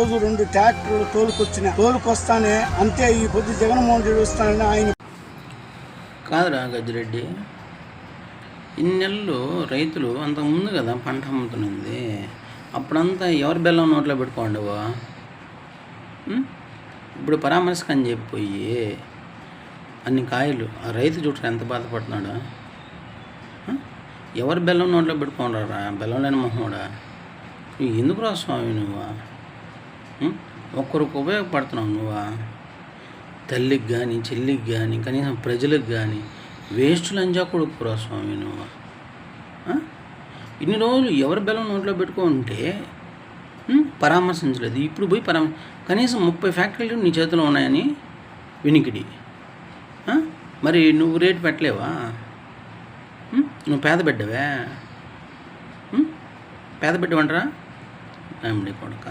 రోజు 2 ట్రాక్టర్లు తోలుకొస్తానే అంతే. ఈ పొద్దు జగన్మోహన్ రెడ్డి వస్తానని ఆయన కాదురా గజ్జిరెడ్డి, ఇన్ని నెలలు రైతులు అంతకుముందు కదా పంట అమ్ముతున్నది. అప్పుడంతా ఎవరి బెల్లం నోట్లో పెట్టుకోండివా? ఇప్పుడు పరామర్శకు అని చెప్పిపోయి అన్ని కాయలు ఆ రైతు చూడరా ఎంత బాధపడుతున్నాడా? ఎవరి బెల్లం నోట్లో పెట్టుకోండిరా? బెల్లం లేని మొహోడా? ఎందుకు రా స్వామి నువ్వా? ఒక్కరికి ఉపయోగపడుతున్నావు నువ్వా? తల్లికి కానీ, చెల్లికి కానీ, కనీసం ప్రజలకు కానీ వేస్ట్ లంజా కొడుకురా స్వామి నువ్వు. ఇన్ని రోజులు ఎవరి బెల్లం నోట్లో పెట్టుకుంటే పరామర్శించలేదు. ఇప్పుడు పోయి కనీసం 30 ఫ్యాక్టరీలు నీ చేతిలో ఉన్నాయని వినికిడి. మరి నువ్వు రేటు పెట్టలేవా? నువ్వు పేద బిడ్డవే? పేద బిడ్డవంటరా? కొడుక